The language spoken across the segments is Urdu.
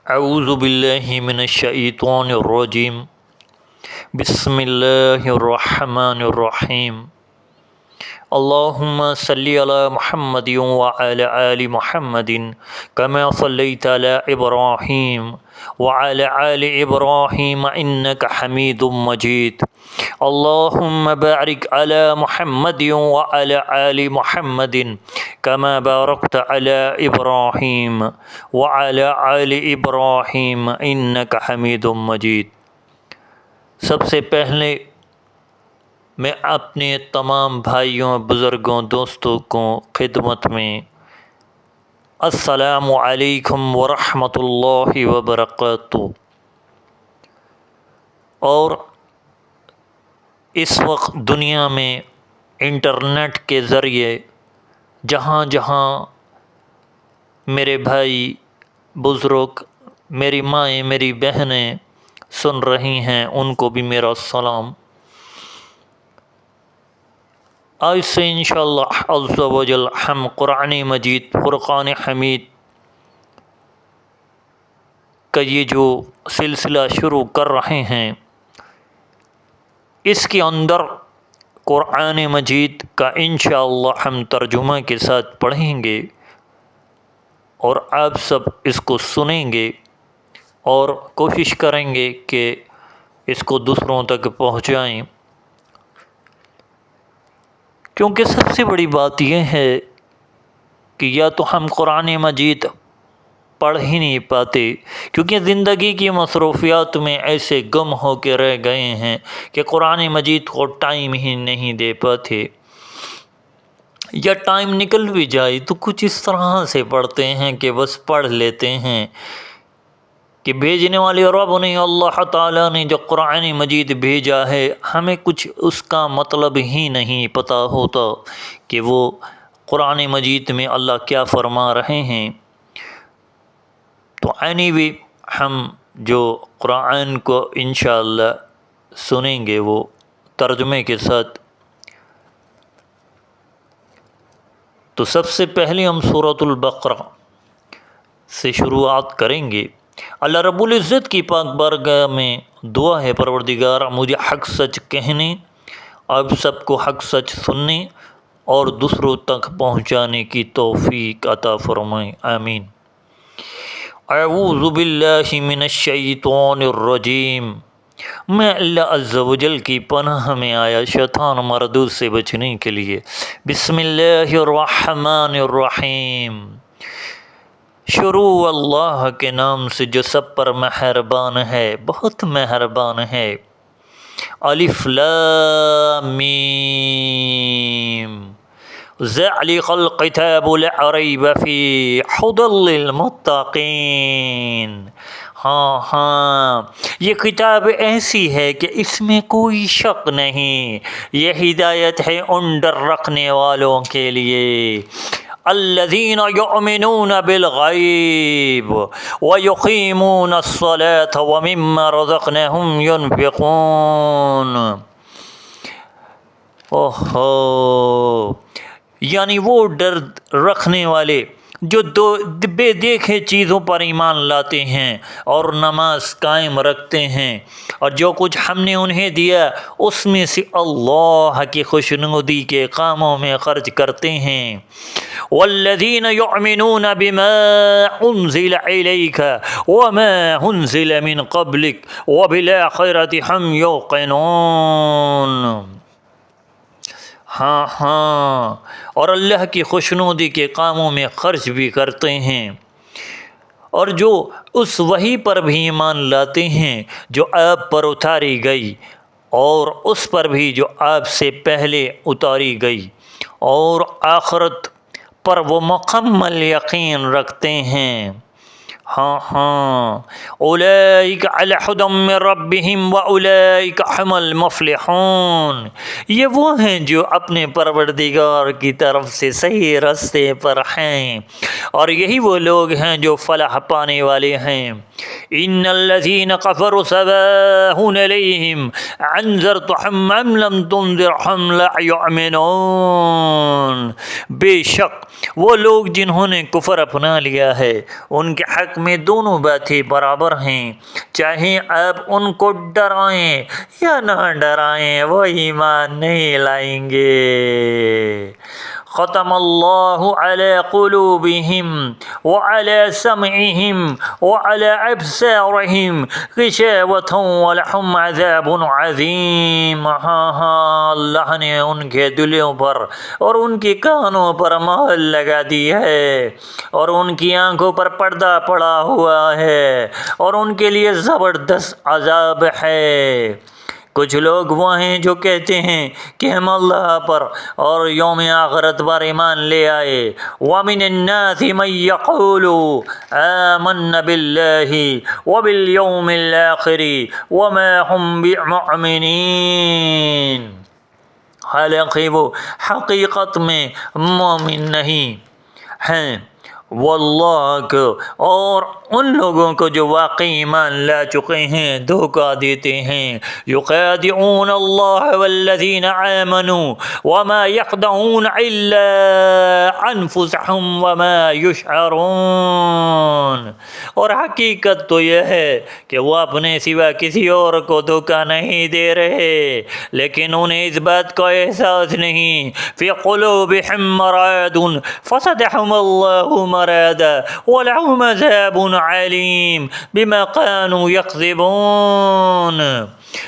اعوذ باللہ من الشیطان الرجیم بسم اللہ الرحمن الرحیم اللہم صلی علی محمد وعلی آل محمد کما صلیت علی ابراہیم وعلی آل ابراہیم انک حمید مجید اللہم بارک علی محمد وعلی آل محمد کما بارکت علی ابراہیم وعلی آل ابراہیم انک حمید مجید۔ سب سے پہلے میں اپنے تمام بھائیوں، بزرگوں، دوستوں کو خدمت میں السلام علیکم ورحمۃ اللہ وبرکاتہ۔ اور اس وقت دنیا میں انٹرنیٹ کے ذریعے جہاں جہاں میرے بھائی، بزرگ، میری مائیں، میری بہنیں سن رہی ہیں، ان کو بھی میرا سلام۔ آج سے انشاءاللہ عز و جل ہم قرآن مجید، فرقان حمید کا یہ جو سلسلہ شروع کر رہے ہیں، اس کے اندر قرآن مجید کا انشاءاللہ ہم ترجمہ کے ساتھ پڑھیں گے اور آپ سب اس کو سنیں گے اور کوشش کریں گے کہ اس کو دوسروں تک پہنچائیں، کیونکہ سب سے بڑی بات یہ ہے کہ یا تو ہم قرآن مجید پڑھ ہی نہیں پاتے، کیونکہ زندگی کی مصروفیات میں ایسے گم ہو کے رہ گئے ہیں کہ قرآن مجید کو ٹائم ہی نہیں دے پاتے، یا ٹائم نکل بھی جائے تو کچھ اس طرح سے پڑھتے ہیں کہ بس پڑھ لیتے ہیں کہ بھیجنے والے رب نے، اللہ تعالیٰ نے جو قرآن مجید بھیجا ہے، ہمیں کچھ اس کا مطلب ہی نہیں پتہ ہوتا کہ وہ قرآن مجید میں اللہ کیا فرما رہے ہیں۔ تو اینی ہم جو قرآن کو انشاءاللہ سنیں گے وہ ترجمے کے ساتھ۔ تو سب سے پہلے ہم سورۃ البقرہ سے شروعات کریں گے۔ اللہ رب العزت کی پاک بارگاہ میں دعا ہے، پروردگار مجھے حق سچ کہنے، آپ سب کو حق سچ سننے اور دوسروں تک پہنچانے کی توفیق عطا فرمائیں، آمین۔ اعوذ باللہ من الشیطان الرجیم، میں اللہ عز و جل کی پناہ میں آیا شیطان مردود سے بچنے کے لیے۔ بسم اللہ الرحمن الرحیم، شروع اللہ کے نام سے جو سب پر مہربان ہے، بہت مہربان ہے۔ الف لام میم، ذالک الکتاب لا ریب فیہ ھدی للمتقین۔ ہاں، یہ کتاب ایسی ہے کہ اس میں کوئی شک نہیں، یہ ہدایت ہے ان ڈر رکھنے والوں کے لیے۔ الذین یؤمنون بالغیب ویقیمون الصلاۃ ومما رزقناہم ینفقون۔ یعنی وہ ڈر رکھنے والے جو بے دیکھے چیزوں پر ایمان لاتے ہیں اور نماز قائم رکھتے ہیں، اور جو کچھ ہم نے انہیں دیا اس میں سے اللہ کی خوشنودی کے کاموں میں خرچ کرتے ہیں۔ والذین یؤمنون بما انزل الیک وما انزل من قبلک وبالآخرۃ ہم یوقنون۔ ہاں، اور اللہ کی خوشنودی کے کاموں میں خرچ بھی کرتے ہیں، اور جو اس وحی پر بھی ایمان لاتے ہیں جو آپ پر اتاری گئی، اور اس پر بھی جو آپ سے پہلے اتاری گئی، اور آخرت پر وہ مکمل یقین رکھتے ہیں۔ ہاں، اولئک علی ھدی من ربہم واولئک ھم المفلحون۔ یہ وہ ہیں جو اپنے پروردگار کی طرف سے صحیح راستے پر ہیں، اور یہی وہ لوگ ہیں جو فلاح پانے والے ہیں۔ ان الذین کفروا سواء علیہم انذرتهم ام لم تنذرهم لا یؤمنون، بے شک وہ لوگ جنہوں نے کفر اپنا لیا ہے ان کے حق میں دونوں باتیں برابر ہیں، چاہے آپ ان کو ڈرائیں یا نہ ڈرائیں وہ ایمان نہیں لائیں گے۔ ختم اللہ علی قلوبہم وعلی سمعہم وعلی ابصارہم غشاوۃ ولہم عذاب عظیم۔ ہاں اللہ نے ان کے دلوں پر اور ان کے کانوں پر مہر لگا دی ہے، اور ان کی آنکھوں پر پردہ پڑا ہوا ہے، اور ان کے لیے زبردست عذاب ہے۔ کچھ لوگ وہ ہیں جو کہتے ہیں کہ ہم اللہ پر اور یوم آخرت پر ایمان لے آئے۔ وَمِنَ النَّاسِ مَن يَقُولُ آمَنَّا بِاللَّهِ وَبِالْيَوْمِ الْآخِرِ وَمَا هُمْ بِمُؤْمِنِينَ، حالانکہ وہ حقیقت میں مومن نہیں ہیں۔ واللہ کو اور ان لوگوں کو جو واقعی ایمان لا چکے ہیں دھوکہ دیتے ہیں۔ یخادعون اللہ والذین آمنوا وما یخدعون الا انفسهم وما یشعرون، اور حقیقت تو یہ ہے کہ وہ اپنے سوا کسی اور کو دھوکہ نہیں دے رہے، لیکن انہیں اس بات کا احساس نہیں۔ فی قلوبہم مرض فزادہم اللہ مرادا ولہم عذاب علیم بما كانوا یکذبون،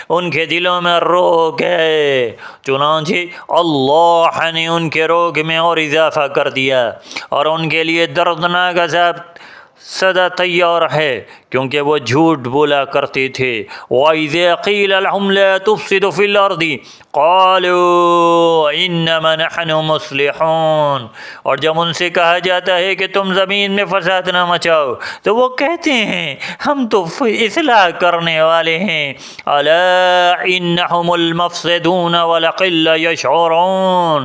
ان کے دلوں میں روگ ہے، چنانچہ اللہ نے ان کے روگ میں اور اضافہ کر دیا، اور ان کے لیے دردناک عذاب سدا تیار ہے کیونکہ وہ جھوٹ بولا کرتے تھے۔ وَإِذَا قِيلَ لَهُمْ لَا تُفْسِدُوا فِي الْأَرْضِ قَالُوا إِنَّمَا نَحْنُ مُصْلِحُونَ، اور جب ان سے کہا جاتا ہے کہ تم زمین میں فساد نہ مچاؤ تو وہ کہتے ہیں ہم تو اصلاح کرنے والے ہیں۔ أَلَا إِنَّهُمُ الْمُفْسِدُونَ وَلَكِنْ لَا يَشْعُرُونَ،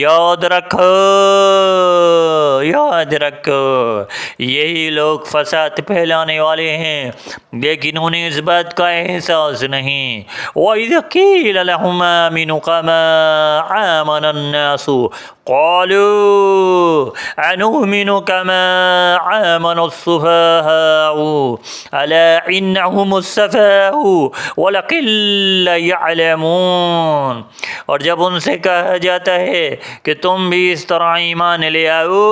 یاد رکھو یہی لوگ فساد پھیلانے والے ہیں لیکن انہیں اس بات کا احساس نہیں۔ وَإِذَا قِيلَ لَهُمْ آمِنُوا كَمَا آمَنَ النَّاسُ قَالُوا أَنُؤْمِنُ كَمَا آمَنَ السُّفَهَاءُ أَلَا إِنَّهُمُ السَّفَهَاءُ وَلَكِنْ لَا يَعْلَمُونَ، اور جب ان سے کہا جاتا ہے کہ تم بھی اس طرح ایمان لے آؤ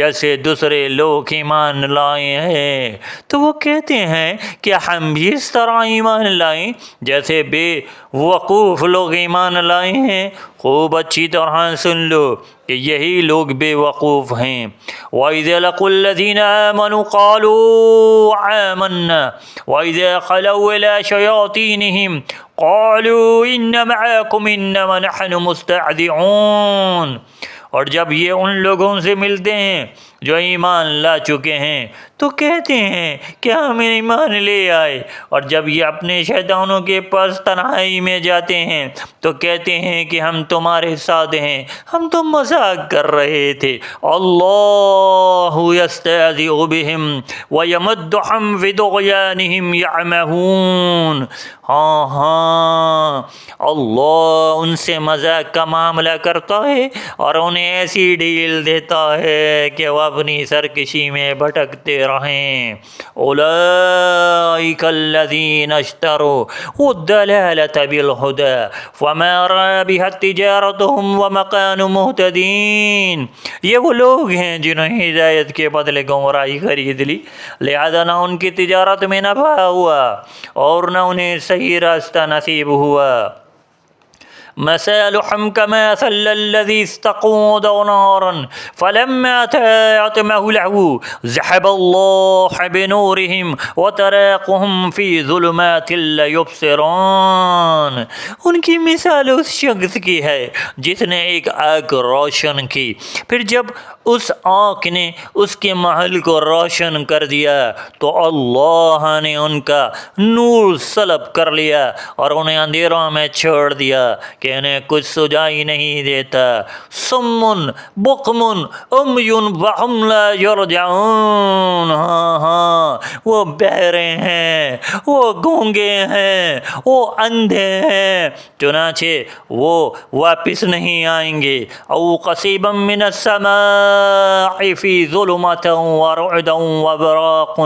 جیسے دوسرے لوگ ایمان لائے ہیں، تو وہ کہتے ہیں کہ ہم بھی اس طرح ایمان لائیں جیسے بے وقوف لوگ ایمان لائے ہیں۔ خوب اچھی طرح سن لو کہ یہی لوگ بے وقوف ہیں۔ وَإِذَا لَقُوا الَّذِينَ آمَنُوا قَالُوا آمَنَّا وَإِذَا خَلَوْا إِلَى شَيَاطِينِهِمْ قَالُوا إِنَّ مَعَكُمْ إِنَّمَا نَحْنُ مُسْتَهْزِئُونَ، اور جب یہ ان لوگوں سے ملتے ہیں جو ایمان لا چکے ہیں تو کہتے ہیں کہ ہم ایمان لے آئے، اور جب یہ اپنے شیطانوں کے پاس تنہائی میں جاتے ہیں تو کہتے ہیں کہ ہم تمہارے ساتھ ہیں، ہم تو مذاق کر رہے تھے۔ اللہ یستہزئ بہم ویمدہم فی طغیانہم یعمہون، ہاں اللہ ان سے مذاق کا معاملہ کرتا ہے اور انہیں ایسی ڈھیل دیتا ہے کہ وہ اپنی سرکشی میں بھٹکتے رہیں۔ اولئک الذین اشتروا الضلالۃ بالہدی فما ربحت تجارتہم وما کانوا مہتدین، یہ وہ لوگ ہیں جنہوں نے ہدایت کے بدلے گمراہی خرید لی، لہذا نہ ان کی تجارت میں نفع ہوا اور نہ انہیں صحیح راستہ نصیب ہوا۔ مثلهم كمثل الذي استوقد نارا فلما أضاءت ما حوله ذهب الله بنورهم وتركهم في ظلمات لا يبصرون، ان کی مثال اس شخص کی ہے جس نے ایک آگ روشن کی، پھر جب اس آنکھ نے اس کے محل کو روشن کر دیا تو اللہ نے ان کا نور سلب کر لیا اور انہیں اندھیروں میں چھوڑ دیا کہ کہ انہیں کچھ سجائی نہیں دیتا. سمن بکمن امیون وہم لا یرجعون. ہاں وہ بہرے ہیں، وہ گونگے ہیں، وہ اندھے ہیں، چنانچہ وہ واپس نہیں آئیں گے. او قصیبا من السماء فی ظلمۃ ورعد وبراق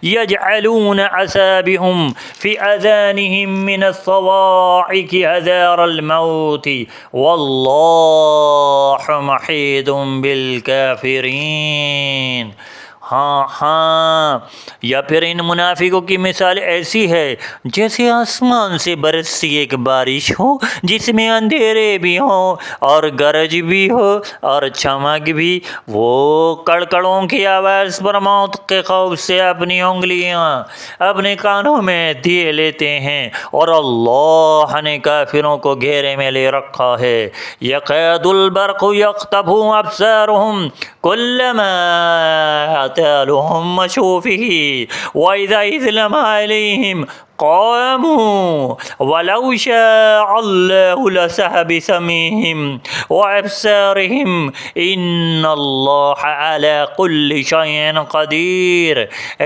یجعلون اصابعهم فی اذانهم من الصواعق حذار الموت واللہ محیط بالکافرین. ہاں یا پھر ان منافقوں کی مثال ایسی ہے جیسے آسمان سے برستی ایک بارش ہو جس میں اندھیرے بھی ہوں اور گرج بھی ہو اور چمک بھی. وہ کڑکڑوں کی آواز پر موت کے خوف سے اپنی انگلیاں اپنے کانوں میں دیے لیتے ہیں اور اللہ نے کافروں کو گھیرے میں لے رکھا ہے. یکاد البرق یخطف ابصارهم کلما لهم مشوفه وإذا أظلم عليهم قاموا ولو شاء الله لذهب بسمعهم وأبصارهم إن الله على كل شيء قدير.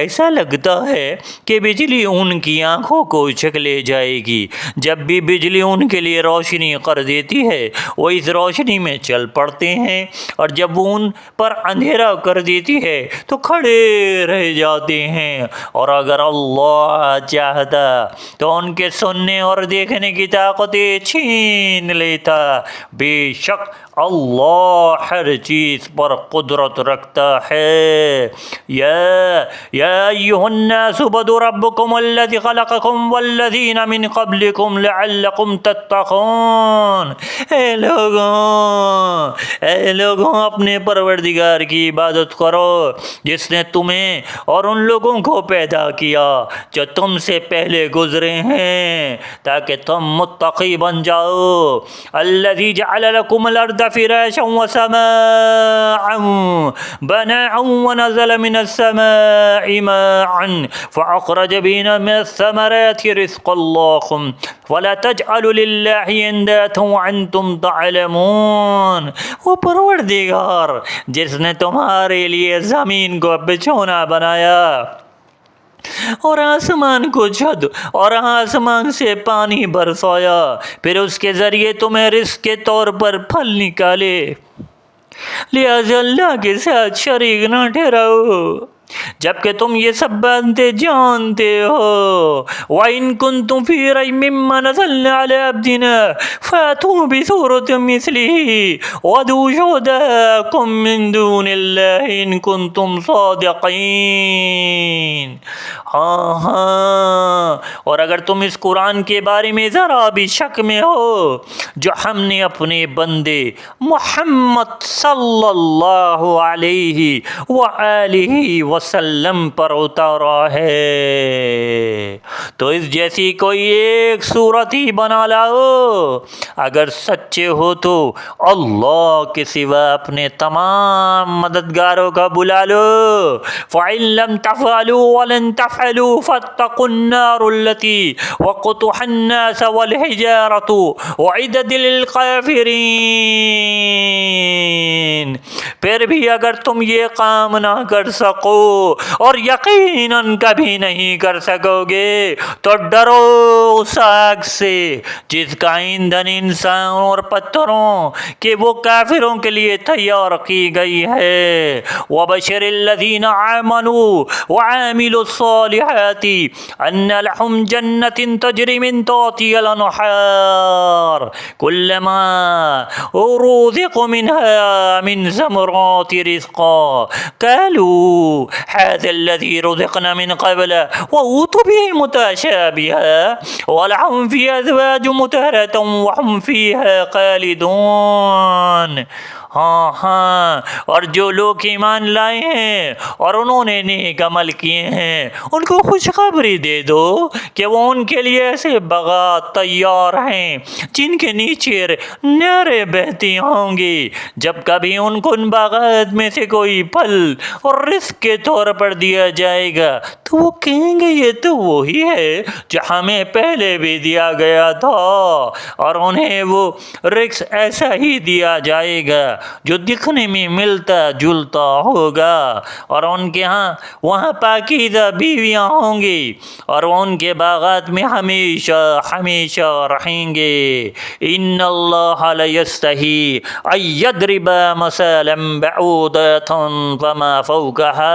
ایسا لگتا ہے کہ بجلی ان کی آنکھوں کو چھک لے جائے گی. جب بھی بجلی ان کے لیے روشنی کر دیتی ہے وہ اس روشنی میں چل پڑتے ہیں، اور جب وہ ان پر اندھیرا کر دیتی ہے تو کھڑے رہ جاتے ہیں. اور اگر اللہ چاہتا تو ان کے سننے اور دیکھنے کی طاقتیں چھین لیتا. بے شک اللہ ہر چیز پر قدرت رکھتا ہے. یا ایھا الناس اعبدوا ربکم الذی خلقکم والذین من قبلکم لعلکم تتقون. اے لوگوں اپنے پروردگار کی عبادت کرو جس نے تمہیں اور ان لوگوں کو پیدا کیا جو تم سے پہلے گزرے ہیں تاکہ تم متقی بن جاؤ. الذی جعل لکم الارض فراشا وسماء بناء ونزل من السماء ماء فأخرج به من الثمرات رزقا لكم ولا تجعلوا لله اندادا وانتم تعلمون. وہ پروردگار جس نے تمہارے لیے زمین کو بچھونا بنایا اور آسمان کو چھت اور آسمان سے پانی برسایا، پھر اس کے ذریعے تمہیں رزق کے طور پر پھل نکالے، لہذا اللہ کے ساتھ شریک نہ ٹھہراؤ جبکہ تم یہ سب باتیں جانتے ہو. وَإِن كُنتُمْ فِي رَيْبٍ مِّمَّا نَزَّلْنَا عَلَىٰ عَبْدِنَا فَأْتُوا بِسُورَةٍ مِّثْلِهِ وَادْعُوا شُهَدَاءَكُم مِّن دُونِ اللَّهِ إِن كُنتُمْ صَادِقِينَ. ہاں اور اگر تم اس قرآن کے بارے میں ذرا بھی شک میں ہو جو ہم نے اپنے بندے محمد صلی اللہ علیہ وآلہ وسلم پر اتارا ہے تو اس جیسی کوئی ایک صورت ہی بنا لاؤ. اگر سچے ہو تو اللہ کے سوا اپنے تمام مددگاروں کا بلا لو. فَإِن لَّمْ تَفْعَلُوا وَلَن تَفْعَلُوا فَاتَّقُوا النَّارَ الَّتِي وَقُودُهَا النَّاسُ وَالْحِجَارَةُ أُعِدَّتْ لِلْكَافِرِينَ. پھر بھی اگر تم یہ کام نہ کر سکو اور یقیناً کبھی نہیں کر سکو گے تو ڈرو اس آگ سے جس کا ایندھن انسان اور پتھروں کہ وہ کافروں کے لیے تیار کی گئی ہے. وَبَشِّرِ الَّذِينَ آمَنُوا وَعَمِلُوا الصَّالِحَاتِ أَنَّ لَهُمْ جَنَّةٍ تَجْرِي مِن تَحْتِهَا الْأَنْهَارُ كُلَّمَا رُزِقُوا مِنْهَا مِن ثَمَرَاتِ رِزْقًا قَالُوا هَذَا الَّذِي رُزِقْنَا مِن قَبْلُ وَأُوتُوا بِهِ مُتَشَابِهًا وَلَهُمْ فِيهَا أَزْوَاجٌ مُطَهَّرَةٌ وَهُمْ فِيهَا خَالِدُونَ. ہاں ہاں، اور جو لوگ ایمان لائے ہیں اور انہوں نے نیک عمل کیے ہیں ان کو خوشخبری دے دو کہ وہ ان کے لیے ایسے باغات تیار ہیں جن کے نیچے نہریں بہتی ہوں گی۔ جب کبھی ان کو ان باغات میں سے کوئی پھل اور رزق کے طور پر دیا جائے گا تو وہ کہیں گے یہ تو وہی ہے جو ہمیں پہلے بھی دیا گیا تھا، اور انہیں وہ رزق ایسا ہی دیا جائے گا جو دکھنے میں ملتا جلتا ہوگا، اور ان کے ہاں وہاں پاکیزہ بیویاں ہوں گی اور وہ ان کے باغات میں ہمیشہ ہمیشہ رہیں گے۔ ان اللہ لا یستحی ان یضرب مثلا بعوضۃ فما فوقها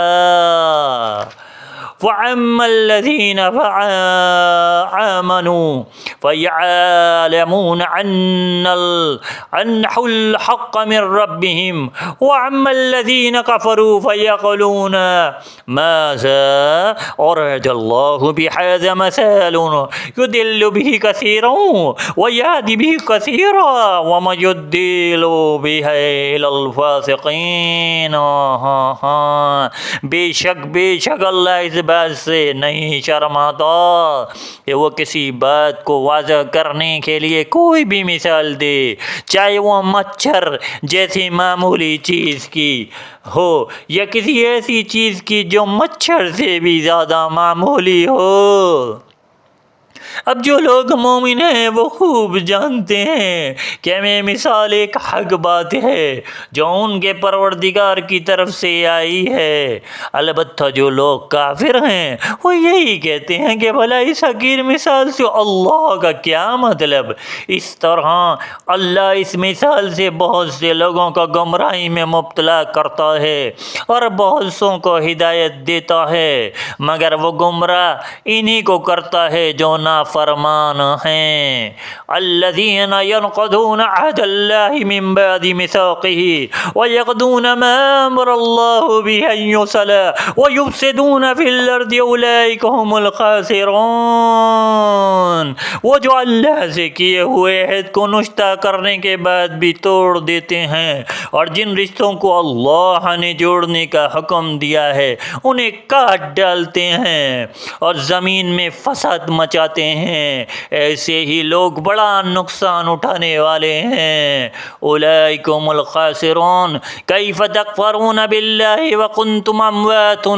وَأَمَّا الَّذِينَ آمَنُوا فَيَعْلَمُونَ أَنَّهُ الْحَقُّ مِنْ رَبِّهِمْ وَأَمَّا الَّذِينَ كَفَرُوا فَيَقُولُونَ مَاذَا أَرَادَ اللَّهُ بِهَذَا مَثَلًا يُضِلُّ بِهِ كَثِيرًا وَيَهْدِي بِهِ كَثِيرًا وَمَا يُضِلُّ بِهِ إِلَّا الْفَاسِقِينَ۔ بے شک اللہ اس بات سے نہیں شرماتا کہ وہ کسی بات کو واضح کرنے کے لیے کوئی بھی مثال دے، چاہے وہ مچھر جیسی معمولی چیز کی ہو یا کسی ایسی چیز کی جو مچھر سے بھی زیادہ معمولی ہو۔ اب جو لوگ مومن ہیں وہ خوب جانتے ہیں کہ ہمیں مثال ایک حق بات ہے جو ان کے پروردگار کی طرف سے آئی ہے۔ البتہ جو لوگ کافر ہیں وہ یہی کہتے ہیں کہ بھلا اس حقیر مثال سے اللہ کا کیا مطلب۔ اس طرح اللہ اس مثال سے بہت سے لوگوں کو گمراہی میں مبتلا کرتا ہے اور بہت سوں کو ہدایت دیتا ہے، مگر وہ گمراہ انہی کو کرتا ہے جو نافرمان ہیں۔ الذین ینقضون عہد اللہ من بعد مِثَاقِهِ وَيَقْضُونَ مَا أَمَرَ اللَّهُ بِهِ أَن يُوصَلَ وَيُفْسِدُونَ فِي الْأَرْضِ أُولَئِكَ هُمُ الْخَاسِرُونَ۔ وہ جو اللہ سے کیے ہوئے عہد کو نشتہ کرنے کے بعد بھی توڑ دیتے ہیں اور جن رشتوں کو اللہ نے جوڑنے کا حکم دیا ہے انہیں کاٹ ڈالتے ہیں اور زمین میں فساد مچاتے ہیں، ایسے ہی لوگ بڑا نقصان اٹھانے والے ہیں۔ اولئک هم الخاسرون کیف تکفرون باللہ وکنتم امواتا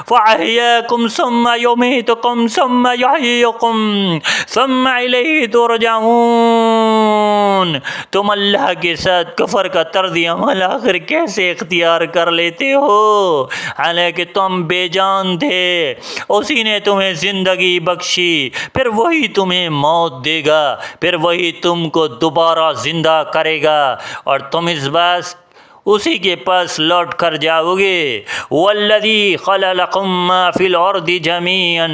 فاحیاکم ثم یمیتکم ثم یحییکم ثم الیہ ترجعون۔ تم اللہ کے ساتھ کفر کا طرز عمل آخر کیسے اختیار کر لیتے ہو حالانکہ تم بے جان تھے، اسی نے تمہیں زندگی بخشی، پھر وہی تمہیں موت دے گا، پھر وہی تم کو دوبارہ زندہ کرے گا اور تم اس بات اسی کے پاس لوٹ کر جاؤ گے۔ والذی خلق لکم ما فی الارض جميعا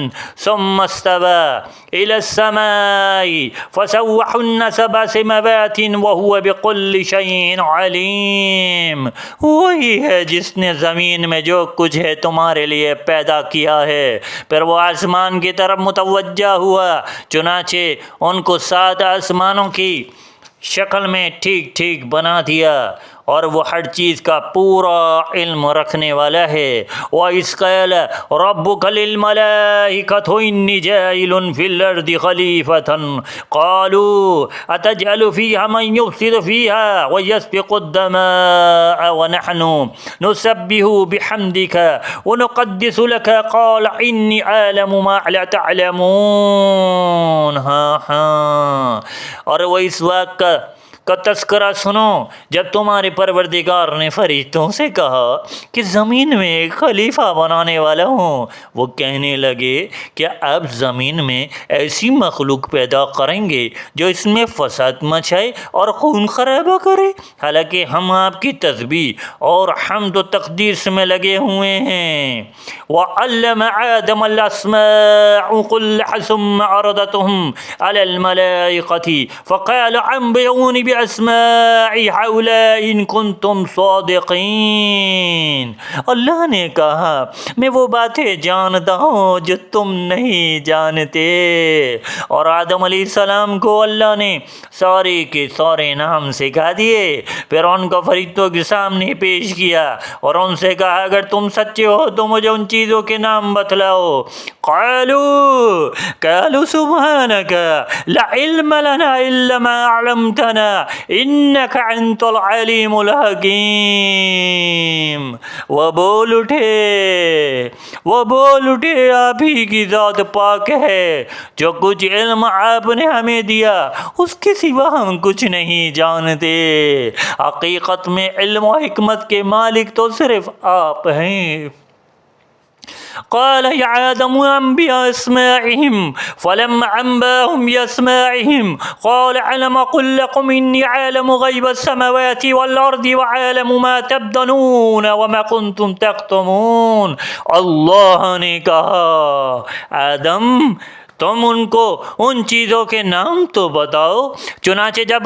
ثم استوى الى السماء فسوہن سبع سماوات وهو بكل شیء علیم۔ وہی ہے جس نے زمین میں جو کچھ ہے تمہارے لیے پیدا کیا ہے، پھر وہ آسمان کی طرف متوجہ ہوا، چنانچہ ان کو 7 آسمانوں کی شکل میں ٹھیک ٹھیک بنا دیا، اور وہ ہر چیز کا پورا علم رکھنے والا ہے۔ وَإِذْ قَالَ رَبُّكَ لِلْمَلَائِكَةِ إِنِّي جَاعِلٌ فِي الْأَرْضِ خَلِيفَةً قَالُوا أَتَجْعَلُ فِيهَا مَن يُفْسِدُ فِيهَا وَيَسْفِكُ الدَّمَاءَ وَنَحْنُ نُسَبِّحُ بِحَمْدِكَ وَنُقَدِّسُ لَكَ قَالَ إِنِّي أَعْلَمُ مَا لَا تَعْلَمُونَ۔ اور وہ اس وقت کا تذکرہ سنو جب تمہارے پروردگار نے فرشتوں سے کہا کہ زمین میں ایک خلیفہ بنانے والا ہوں۔ وہ کہنے لگے کہ اب زمین میں ایسی مخلوق پیدا کریں گے جو اس میں فساد مچائے اور خون خرابہ کرے، حالانکہ ہم آپ کی تسبیح اور حمد و تقدیس میں لگے ہوئے ہیں۔ وَعَلَّمَ آدَمَ الْأَسْمَاءَ كُلَّهَا ثُمَّ عَرَضَهُمْ عَلَى الْمَلَائِكَةِ فَقَالَ أَنبِئُونِي بِأَسْمَاءِ هَؤُلَاءِ إِن كُنتُمْ صَادِقِينَ۔ اللہ نے کہا میں وہ باتیں جانتا ہوں جو تم نہیں جانتے۔ اور آدم علیہ السلام کو اللہ نے سارے کے سارے نام سکھا دیے، پھر ان کو فرشتوں کے سامنے پیش کیا اور ان سے کہا اگر تم سچے ہو تو مجھے ان چیزوں کے نام بتلاؤ۔ قالوا سبحانك لا علم لنا الا ما علمتنا انك انت العلیم الحکیم۔ وہ بول اٹھے آپ ہی کی ذات پاک ہے، جو کچھ علم آپ نے ہمیں دیا اس کے سوا ہم کچھ نہیں جانتے، حقیقت میں علم و حکمت کے مالک تو صرف آپ ہیں۔ قال يا آدم أنبئ أسماعهم فلما أنبأهم بأسماعهم قال ألم أقل لكم إني أعلم غيب السماوات والأرض وأعلم ما تبدون وما كنتم تكتمون۔ اللہ نے کہا آدم تم ان کو ان چیزوں کے نام تو بتاؤ۔ چنانچہ جب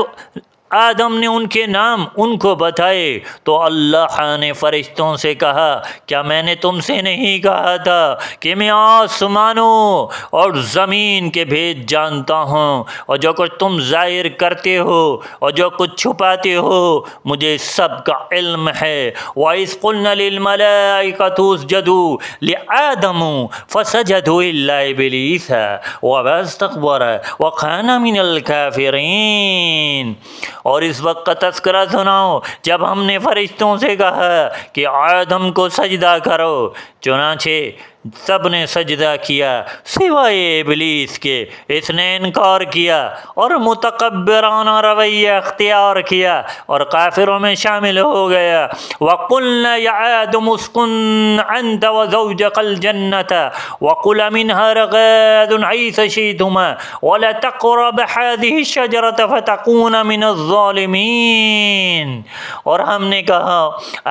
آدم نے ان کے نام ان کو بتائے تو اللہ نے فرشتوں سے کہا کیا میں نے تم سے نہیں کہا تھا کہ میں آسمانوں اور زمین کے بھید جانتا ہوں، اور جو کچھ تم ظاہر کرتے ہو اور جو کچھ چھپاتے ہو مجھے سب کا علم ہے۔ وَإِذْ قُلْنَا لِلْمَلَائِكَةِ اسْجُدُوا لِآدَمَ فَسَجَدُوا إِلَّا إِبْلِيسَ وَأَبَى اسْتَكْبَرَ وَكَانَ مِنَ الْكَافِرِينَ۔ اور اس وقت کا تذکرہ سناؤ جب ہم نے فرشتوں سے کہا کہ آدم کو سجدہ کرو، چنانچہ سب نے سجدہ کیا سوائے ابلیس کے، اس نے انکار کیا اور متکبرانہ رویہ اختیار کیا اور کافروں میں شامل ہو گیا۔ وَقُلْنَا يَا آدَمُ اسْكُنْ أَنْتَ وَزَوْجُكَ الْجَنَّةَ وَكُلَا مِنْهَا رَغَدًا حَيْثُ شِئْتُمَا وَلَا تَقْرَبَا هَٰذِهِ الشَّجَرَةَ فَتَكُونَا مِنَ الظَّالِمِينَ۔ اور ہم نے کہا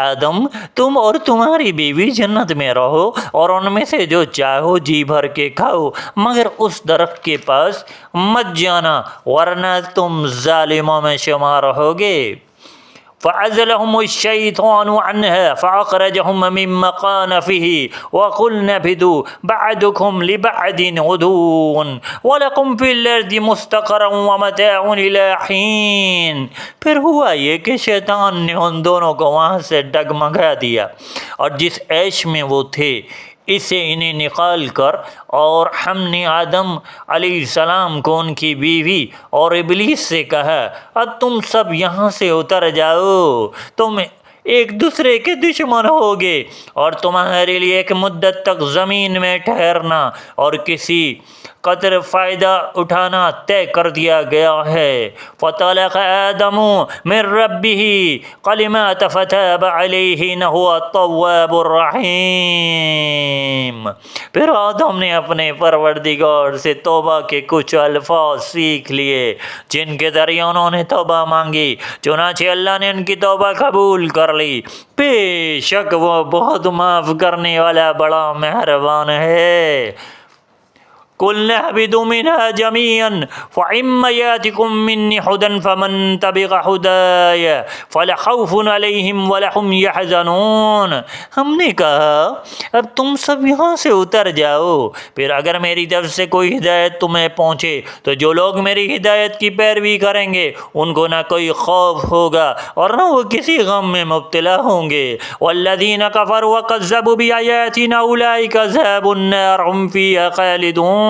آدم تم اور تمہاری بیوی جنت میں رہو اور ان میں سے جو چاہو جی بھر کے کھاؤ، مگر اس درخت کے پاس مت جانا ورنہ تم ظالموں میں شمار ہوگے۔ فَأَزْلَهُمُ الشَّيْطَانُ عَنْهَا فَأَخْرَجَهُمْ مِمَّا كَانَ فِيهِ وَقُلْنَا اهْبِطُوا بَعْضُكُمْ لِبَعْضٍ عُدُوٌّ وَلَكُمْ فِي الْأَرْضِ مُسْتَقَرٌّ وَمَتَاعٌ إِلَىٰ حِينٍ۔ پھر ہوا یہ کہ شیطان نے ان دونوں کو وہاں سے ڈگمگا دیا اور جس عیش میں وہ تھے اسے انہیں نکال کر، اور ہم نے آدم علیہ السلام کو ان کی بیوی اور ابلیس سے کہا اب تم سب یہاں سے اتر جاؤ، تم ایک دوسرے کے دشمن ہوگے اور تمہارے لیے ایک مدت تک زمین میں ٹھہرنا اور کسی قدر فائدہ اٹھانا طے کر دیا گیا ہے۔ فَطَلَقَ آدَمُ مِن رَبِّهِ كَلِمَاتٍ فَتَابَ عَلَيْهِ إِنَّهُ هُوَ التَّوَّابُ الرَّحِيمُ۔ پھر آدم نے اپنے پروردگار سے توبہ کے کچھ الفاظ سیکھ لیے جن کے ذریعے انہوں نے توبہ مانگی، چنانچہ اللہ نے ان کی توبہ قبول کر لی، بے شک وہ بہت معاف کرنے والا بڑا مہربان ہے۔ قُلْنَا اهْبِطُوا مِنْهَا جَمِيعًا فَإِمَّا يَأْتِكُم مِّنِّي هُدًى فَمَن تَبِعَ هُدَايَ فَلَا خَوْفٌ عَلَيْهِمْ وَلَا هُمْ يَحْزَنُونَ۔ ہم نے کہا اب تم سب یہاں سے اتر جاؤ، پھر اگر میری طرف سے کوئی ہدایت تمہیں پہنچے تو جو لوگ میری ہدایت کی پیروی کریں گے ان کو نہ کوئی خوف ہوگا اور نہ وہ کسی غم میں مبتلا ہوں گے۔ وَالَّذِينَ كَفَرُوا وَكَذَّبُوا بِآيَاتِنَا أُولَٰئِكَ أَصْحَابُ النَّارِ هُمْ فِيهَا خَالِدُونَ۔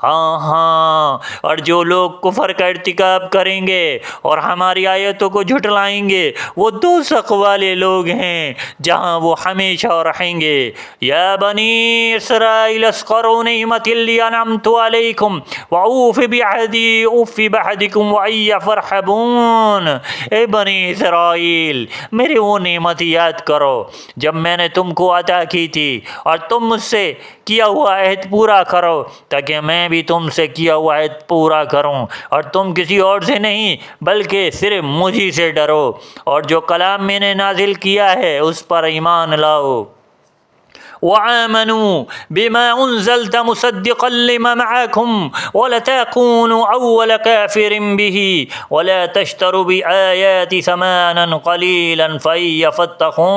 ہاں، اور جو لوگ کفر کا ارتکاب کریں گے اور ہماری آیتوں کو جھٹلائیں گے وہ دوزخ والے لوگ ہیں جہاں وہ ہمیشہ رہیں گے۔ یا بنی اسرائیل اذکروا نعمتی التی انعمت علیکم واوفوا بعہدی اوف بعہدکم وای فارحبون۔ اے بنی اسرائیل میری وہ نعمت یاد کرو جب میں نے تم کو عطا کی تھی، اور تم مجھ سے کیا ہوا عہد پورا کرو تاکہ میں بھی تم سے کیا ہوا عہد پورا کروں، اور تم کسی اور سے نہیں بلکہ صرف مجھی سے ڈرو، اور جو کلام میں نے نازل کیا ہے اس پر ایمان لاؤ۔ وآمنوا بما أنزلت مصدقا لما معكم ولا تكونوا أول كافر به ولا تشتروا بآياتي ثمنا قليلا فيفتقون.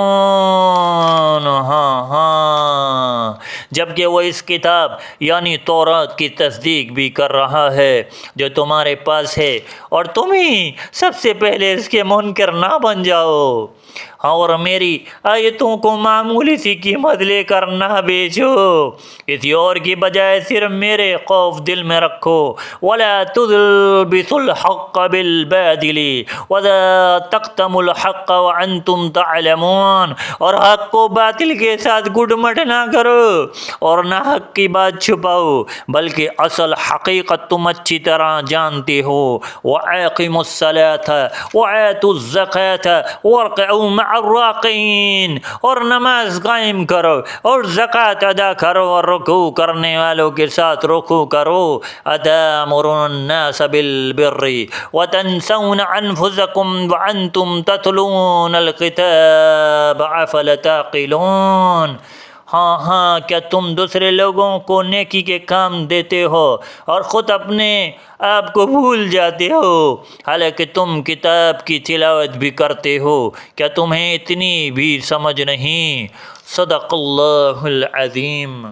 ہاں جبکہ وہ اس کتاب یعنی تورات کی تصدیق بھی کر رہا ہے جو تمہارے پاس ہے، اور تم ہی سب سے پہلے اس کے منکر نہ بن جاؤ، اور میری آیتوں کو معمولی سی قیمت لے کر نہ بیچو، کسی اور کی بجائے صرف میرے خوف دل میں رکھو. ولا تلبسوا الحق بالباطل ولا تكتموا الحق وانتم تعلمون، اور حق کو باطل کے ساتھ گڈمٹ نہ کرو اور نہ حق کی بات چھپاؤ، بلکہ اصل حقیقت تم اچھی طرح جانتے ہو. وَأَقِيمُوا الصَّلَاةَ وَآتُوا الزَّكَاةَ وَارْكَعُوا مَعَ الراکعین، اور نماز قائم کرو اور زکوٰۃ ادا کرو اور رکوع کرنے والوں کے ساتھ رکوع کرو. أَتَأْمُرُونَ النَّاسَ بِالْبِرِّ وَتَنْسَوْنَ أَنفُسَكُمْ وَأَنْتُمْ تَتْلُونَ الْكِتَابَ أَفَلَا تَعْقِلُونَ. ہاں کیا تم دوسرے لوگوں کو نیکی کے کام دیتے ہو اور خود اپنے آپ کو بھول جاتے ہو، حالانکہ تم کتاب کی تلاوت بھی کرتے ہو، کیا تمہیں اتنی بھی سمجھ نہیں؟ صدق اللہ العظیم.